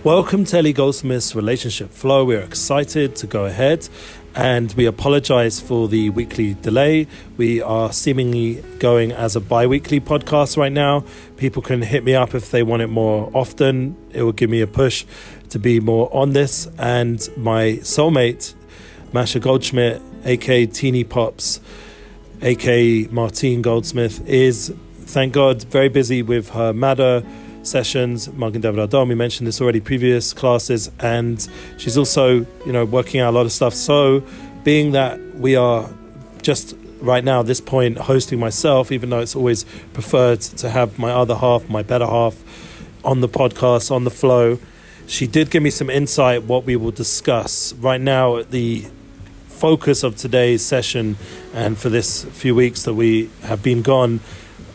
Welcome to Ellie Goldsmith's Relationship Flow. We're excited to go ahead and we apologize for the weekly delay. We are seemingly going as a bi-weekly podcast right now. People can hit me up if they want it more often. It will give me a push to be more on this. And my soulmate, Masha Goldschmidt, aka Teeny Pops, aka Martine Goldsmith, is, thank God, very busy with her Mada sessions, Magen David Adom. We mentioned this already, previous classes, and she's also, working out a lot of stuff. So, being that we are just right now at this point hosting myself, even though it's always preferred to have my other half, my better half, on the podcast, on the flow, she did give me some insight what we will discuss. Right now, the focus of today's session and for this few weeks that we have been gone,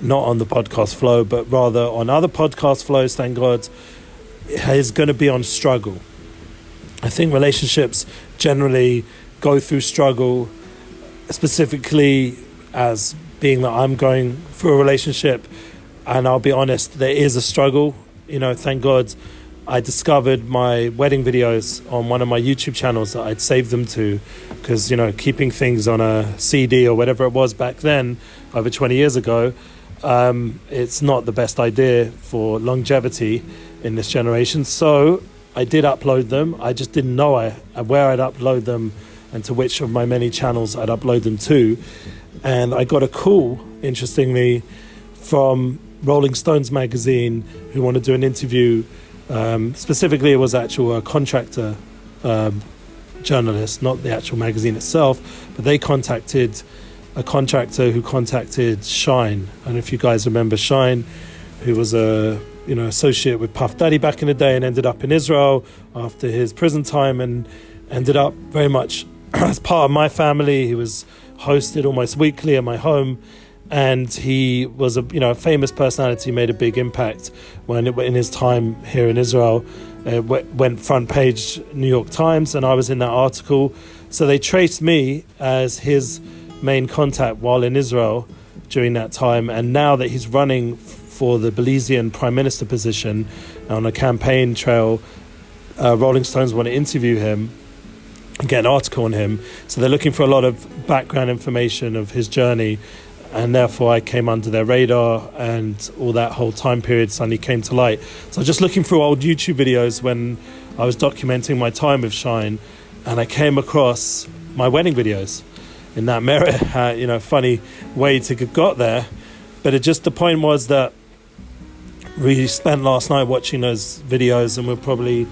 not on the podcast flow, but rather on other podcast flows, thank God, is going to be on struggle. I think relationships generally go through struggle, specifically as being that I'm going through a relationship, and I'll be honest, there is a struggle. Thank God I discovered my wedding videos on one of my YouTube channels that I'd saved them to, because, keeping things on a CD or whatever it was back then, over 20 years ago, it's not the best idea for longevity in this generation. So I did upload them. I just didn't know where I'd upload them and to which of my many channels I'd upload them to. And I got a call, interestingly, from Rolling Stones magazine, who wanted to do an interview. Specifically, it was actual contractor journalist, not the actual magazine itself, but they contacted a contractor who contacted Shine. I don't know if you guys remember Shine, who was a associate with Puff Daddy back in the day and ended up in Israel after his prison time and ended up very much as part of my family. He was hosted almost weekly at my home, and he was a famous personality, made a big impact when in his time here in Israel. It went front page New York Times, and I was in that article. So they traced me as his main contact while in Israel during that time, and now that he's running for the Belizean Prime Minister position on a campaign trail, Rolling Stones want to interview him and get an article on him. So they're looking for a lot of background information of his journey, and therefore I came under their radar, and all that whole time period suddenly came to light. So I was just looking through old YouTube videos when I was documenting my time with Shine, and I came across my wedding videos in that merit. Funny way to get got there, but the point was that we spent last night watching those videos, and we're probably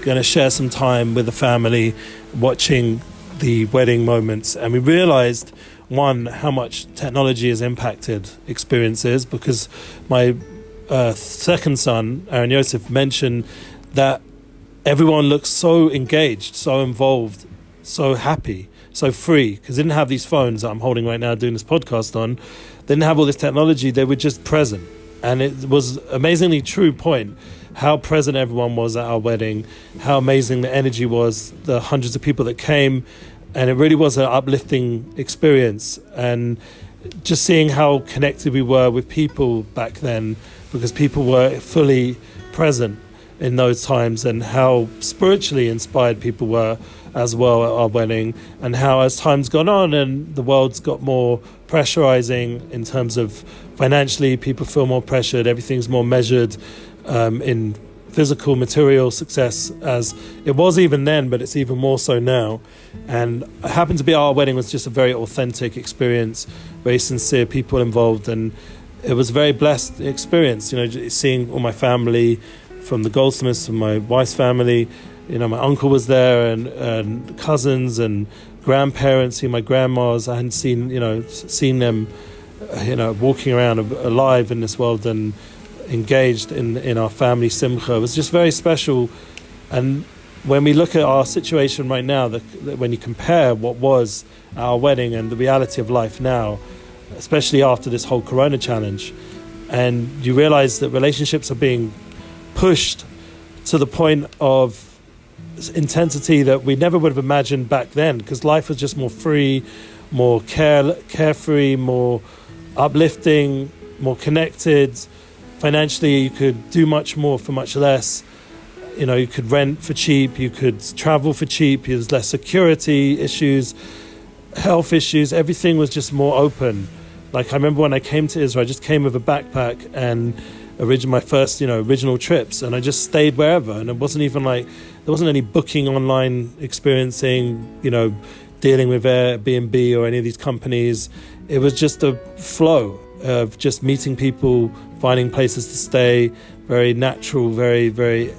going to share some time with the family watching the wedding moments. And we realized, one, how much technology has impacted experiences, because my second son, Aaron Yosef, mentioned that everyone looks so engaged, so involved, so happy, so free, because they didn't have these phones that I'm holding right now doing this podcast on. They didn't have all this technology. They were just present. And it was amazingly true point how present everyone was at our wedding, how amazing the energy was, the hundreds of people that came, and it really was an uplifting experience. And just seeing how connected we were with people back then, because people were fully present in those times, and how spiritually inspired people were as well at our wedding, and how as time's gone on and the world's got more pressurizing in terms of financially, people feel more pressured, everything's more measured in physical material success, as it was even then, but it's even more so now. And it happened to be our wedding was just a very authentic experience, very sincere people involved, and it was a very blessed experience, seeing all my family, from the Goldsmiths, from my wife's family. My uncle was there, and cousins and grandparents, my grandmas. I hadn't seen them, walking around alive in this world and engaged in our family simcha. It was just very special. And when we look at our situation right now, when you compare what was our wedding and the reality of life now, especially after this whole Corona challenge, and you realize that relationships are being pushed to the point of intensity that we never would have imagined back then, because life was just more free, more carefree, more uplifting, more connected. Financially, you could do much more for much less. you could rent for cheap, you could travel for cheap, there's less security issues, health issues, everything was just more open. Like, I remember when I came to Israel, I just came with a backpack and my first, original trips, and I just stayed wherever, and it wasn't even like, there wasn't any booking online experiencing, dealing with Airbnb or any of these companies. It was just a flow of just meeting people, finding places to stay, very natural, very, very,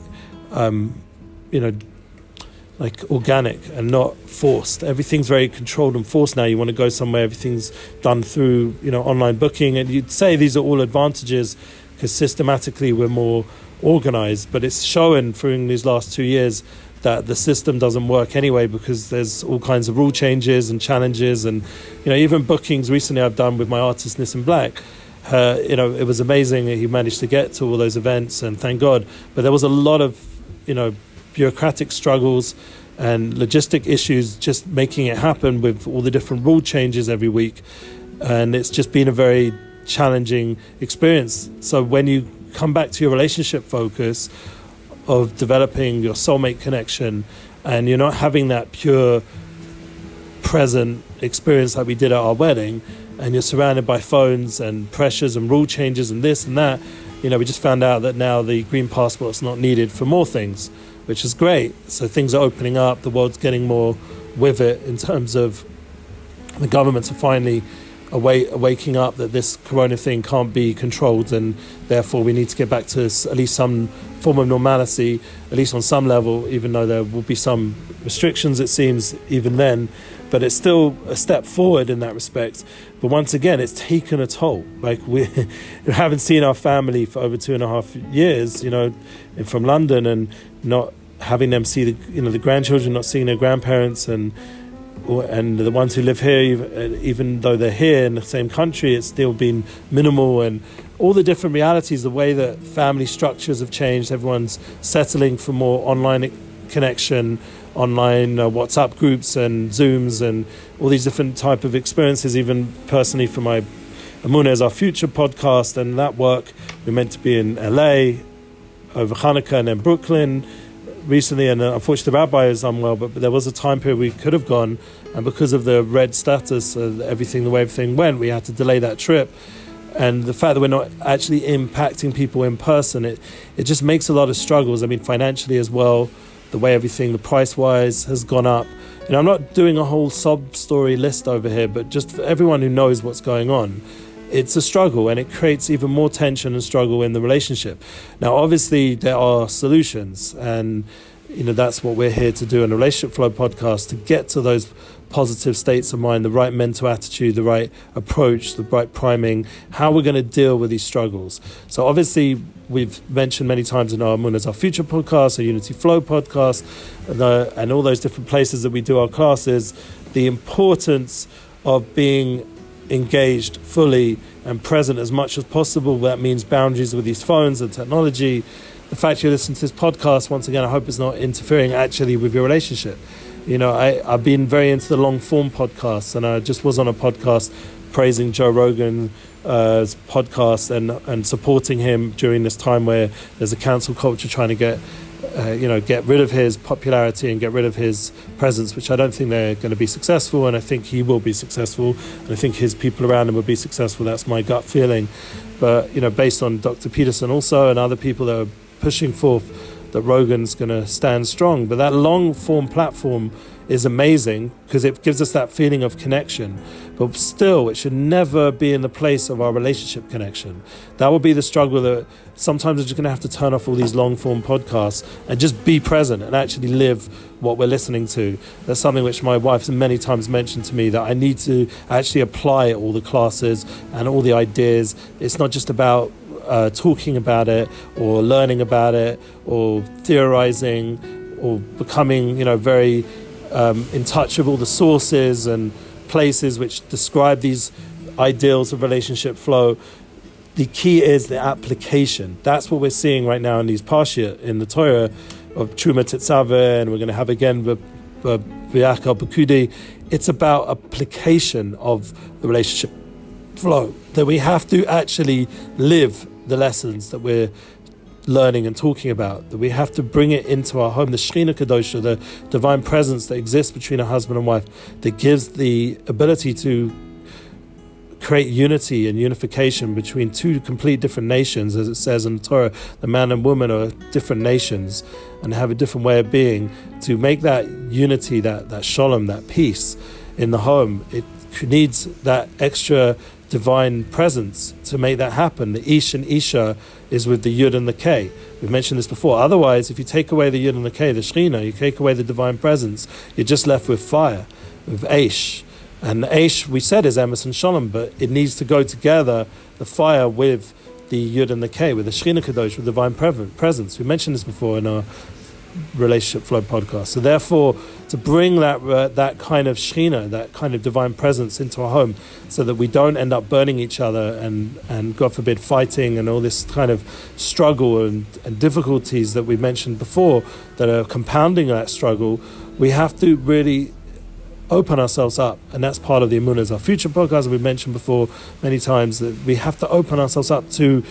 like organic and not forced. Everything's very controlled and forced now. You want to go somewhere, everything's done through, online booking. And you'd say these are all advantages because systematically we're more organized. But it's shown through these last 2 years that the system doesn't work anyway, because there's all kinds of rule changes and challenges. And, even bookings recently I've done with my artist Nissan Black, it was amazing that he managed to get to all those events, and thank God. But there was a lot of, bureaucratic struggles and logistic issues just making it happen with all the different rule changes every week. And it's just been a very challenging experience. So when you come back to your relationship focus of developing your soulmate connection, and you're not having that pure present experience like we did at our wedding, and you're surrounded by phones and pressures and rule changes and this and that, we just found out that now the green passport's not needed for more things, which is great. So things are opening up, the world's getting more with it in terms of the governments are finally waking up that this corona thing can't be controlled, and therefore we need to get back to at least some form of normalcy, at least on some level, even though there will be some restrictions, it seems, even then. But it's still a step forward in that respect. But once again, it's taken a toll. Like, we haven't seen our family for over 2.5 years, from London, and not having them see the grandchildren, not seeing their grandparents, and the ones who live here, even though they're here in the same country, it's still been minimal. And all the different realities, the way that family structures have changed, everyone's settling for more online connection, online WhatsApp groups and Zooms and all these different type of experiences. Even personally, for my Amunah is Our Future podcast and that work, we're meant to be in LA over Hanukkah and then Brooklyn recently, and unfortunately the rabbi is unwell, but there was a time period we could have gone, and because of the red status of the way everything went, we had to delay that trip. And the fact that we're not actually impacting people in person, it just makes a lot of struggles. I mean, financially as well, the way everything, the price-wise, has gone up. I'm not doing a whole sob story list over here, but just for everyone who knows what's going on, it's a struggle, and it creates even more tension and struggle in the relationship. Now, obviously, there are solutions, and that's what we're here to do in the Relationship Flow podcast, to get to those positive states of mind, the right mental attitude, the right approach, the right priming, how we're going to deal with these struggles. So obviously, we've mentioned many times in our Amunah is Our Future podcast, our Unity Flow podcast, and all those different places that we do our classes, the importance of being engaged fully and present as much as possible. That means boundaries with these phones and technology. The fact you listen to this podcast, once again, I hope it's not interfering actually with your relationship. I've been very into the long form podcasts, and I just was on a podcast praising Joe Rogan's podcast and supporting him during this time where there's a cancel culture trying to get rid of his popularity and get rid of his presence, which I don't think they're going to be successful, and I think he will be successful, and I think his people around him will be successful. That's my gut feeling. But, based on Dr. Peterson also and other people that are pushing forth that Rogan's going to stand strong. But that long-form platform is amazing because it gives us that feeling of connection. But still, it should never be in the place of our relationship connection. That will be the struggle, that sometimes we're just going to have to turn off all these long-form podcasts and just be present and actually live what we're listening to. That's something which my wife many times mentioned to me, that I need to actually apply all the classes and all the ideas. It's not just about talking about it or learning about it or theorizing or becoming, very in touch with all the sources and places which describe these ideals of relationship flow. The key is the application. That's what we're seeing right now in these Parsha in the Torah of Truma Tetzaveh, and we're going to have again the V'yachal B'kudi. It's about application of the relationship flow, that we have to actually live the lessons that we're learning and talking about, that we have to bring it into our home, the Shekhinah Kadosha, the divine presence that exists between a husband and wife, that gives the ability to create unity and unification between two complete different nations. As it says in the Torah, the man and woman are different nations and have a different way of being. To make that unity, that shalom, that peace in the home, it needs that extra divine presence to make that happen. The Ish and Isha is with the Yud and the K. We've mentioned this before. Otherwise, if you take away the Yud and the K, the Shekhinah, you take away the divine presence, you're just left with fire, with Aish. And Aish, we said, is Emes and Shalom, but it needs to go together, the fire with the Yud and the K, with the Shekhinah Kadosh, with divine presence. We mentioned this before in our Relationship Flow podcast. So therefore, to bring that kind of Shekhinah, that kind of divine presence into our home, so that we don't end up burning each other and God forbid fighting and all this kind of struggle and difficulties that we mentioned before that are compounding that struggle, we have to really open ourselves up. And that's part of the Emunah. Our future podcast, we've mentioned before many times, that we have to open ourselves up to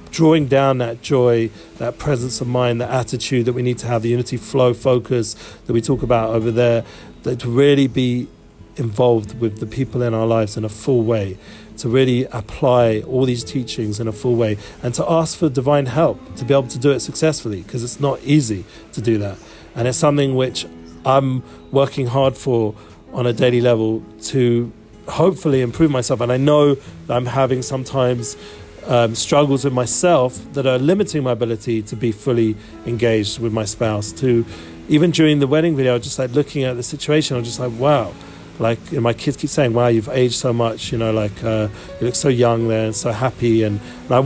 drawing down that joy, that presence of mind, that attitude that we need to have, the unity flow focus that we talk about over there, that to really be involved with the people in our lives in a full way, to really apply all these teachings in a full way, and to ask for divine help to be able to do it successfully, because it's not easy to do that. And it's something which I'm working hard for on a daily level to hopefully improve myself. And I know that I'm having sometimes struggles with myself that are limiting my ability to be fully engaged with my spouse. To even during the wedding video, just like looking at the situation, I'm just like, wow, like my kids keep saying, wow, you've aged so much, you look so young there and so happy. And I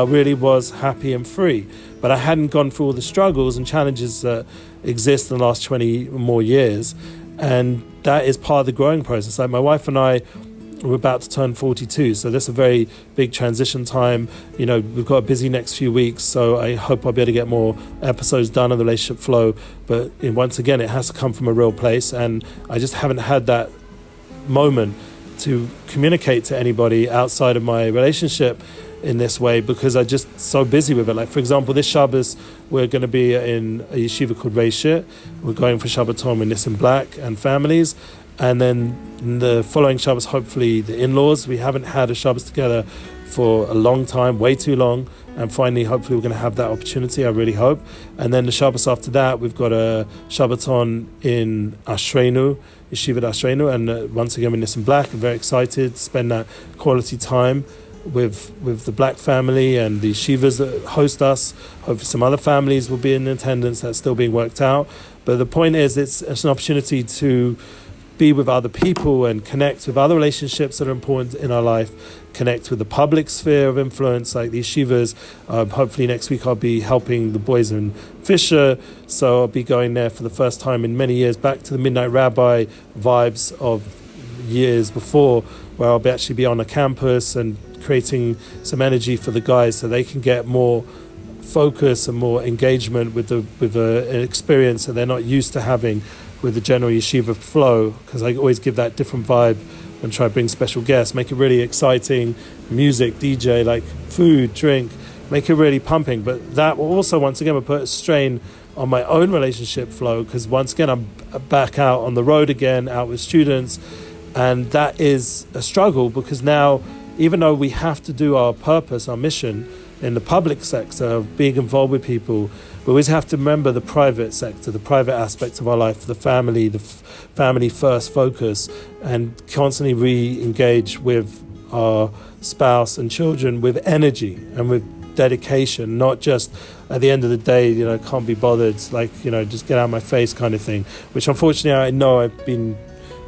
really was happy and free, but I hadn't gone through all the struggles and challenges that exist in the last 20 or more years. And that is part of the growing process. Like my wife and I, we're about to turn 42, so that's a very big transition time. We've got a busy next few weeks, so I hope I'll be able to get more episodes done on the Relationship Flow. But once again, it has to come from a real place, and I just haven't had that moment to communicate to anybody outside of my relationship in this way, because I'm just so busy with it. Like, for example, this Shabbos, we're going to be in a yeshiva called Reishit. We're going for Shabbaton with Nissim Black and families. And then the following Shabbos, hopefully the in-laws. We haven't had a Shabbos together for a long time, way too long. And finally, hopefully we're going to have that opportunity, I really hope. And then the Shabbos after that, we've got a Shabbaton in Ashreinu, Yeshivat Ashreinu. And once again with Nissim Black, I'm very excited to spend that quality time with the Black family and the yeshivas that host us. Hopefully some other families will be in attendance. That's still being worked out. But the point is, it's an opportunity to be with other people and connect with other relationships that are important in our life, connect with the public sphere of influence like the yeshivas. Hopefully next week I'll be helping the boys in Fisher, so I'll be going there for the first time in many years, back to the Midnightrabbi vibes of years before, where I'll actually be on a campus and creating some energy for the guys so they can get more focus and more engagement with an experience that they're not used to having with the general yeshiva flow, because I always give that different vibe and try to bring special guests, make it really exciting, music, DJ, like food, drink, make it really pumping. But that will also, once again, will put a strain on my own relationship flow, because once again, I'm back out on the road again, out with students, and that is a struggle, because now, even though we have to do our purpose, our mission in the public sector of being involved with people, we always have to remember the private sector, the private aspects of our life, the family first focus, and constantly re-engage with our spouse and children with energy and with dedication, not just at the end of the day, can't be bothered, just get out of my face kind of thing, which unfortunately I know I've been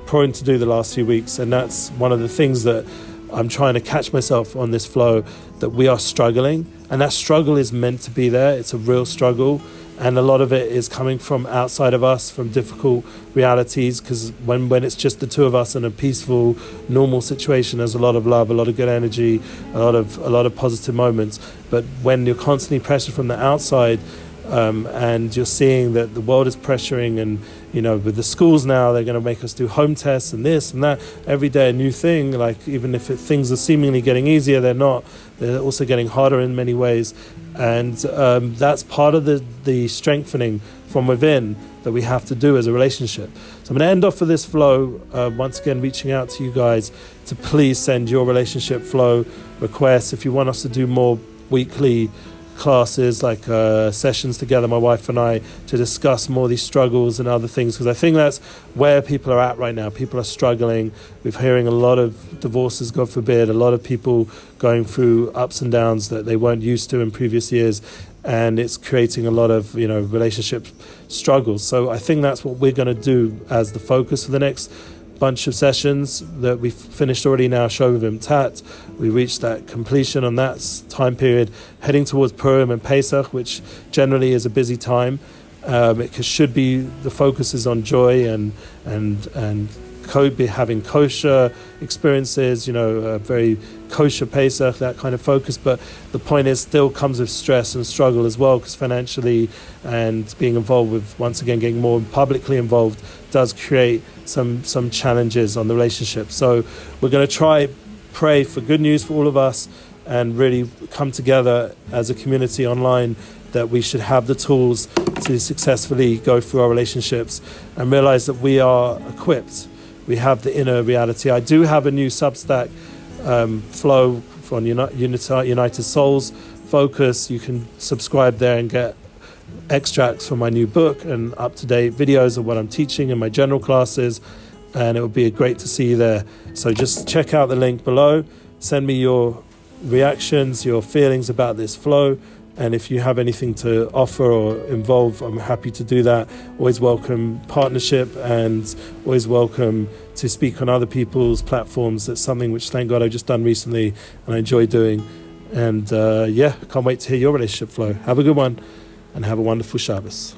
prone to do the last few weeks. And that's one of the things that I'm trying to catch myself on this flow, that we are struggling, and that struggle is meant to be there. It's a real struggle, and a lot of it is coming from outside of us, from difficult realities, because when it's just the two of us in a peaceful, normal situation, there's a lot of love, a lot of good energy, a lot of positive moments. But when you're constantly pressured from the outside, and you're seeing that the world is pressuring, and with the schools now, they're going to make us do home tests and this and that every day, a new thing. Like, even if things are seemingly getting easier, they're not. They're also getting harder in many ways, and that's part of the strengthening from within that we have to do as a relationship. So I'm going to end off with this flow, once again reaching out to you guys to please send your relationship flow requests. If you want us to do more weekly classes, like sessions together, my wife and I, to discuss more of these struggles and other things, because I think that's where people are at right now. People are struggling. We're hearing a lot of divorces, God forbid, a lot of people going through ups and downs that they weren't used to in previous years, and it's creating a lot of relationship struggles. So I think that's what we're going to do as the focus for the next bunch of sessions that we've finished already now. Shovim Tat, we reached that completion on that time period, heading towards Purim and Pesach, which generally is a busy time. It should be, the focus is on joy and having kosher experiences, a very kosher Pesach, that kind of focus. But the point is, still comes with stress and struggle as well, because financially and being involved with, once again, getting more publicly involved does create some challenges on the relationship. So we're going to pray for good news for all of us, and really come together as a community online, that we should have the tools to successfully go through our relationships and realize that we are equipped. We have the inner reality. I do have a new Substack flow from United Souls Focus. You can subscribe there and get extracts from my new book and up-to-date videos of what I'm teaching in my general classes, and it would be great to see you there. So just check out the link below. Send me your reactions, your feelings about this flow, and if you have anything to offer or involve, I'm happy to do that. Always welcome partnership, and always welcome to speak on other people's platforms. That's something which, thank God, I've just done recently and I enjoy doing. And I can't wait to hear your relationship flow. Have a good one, and have a wonderful Shabbos.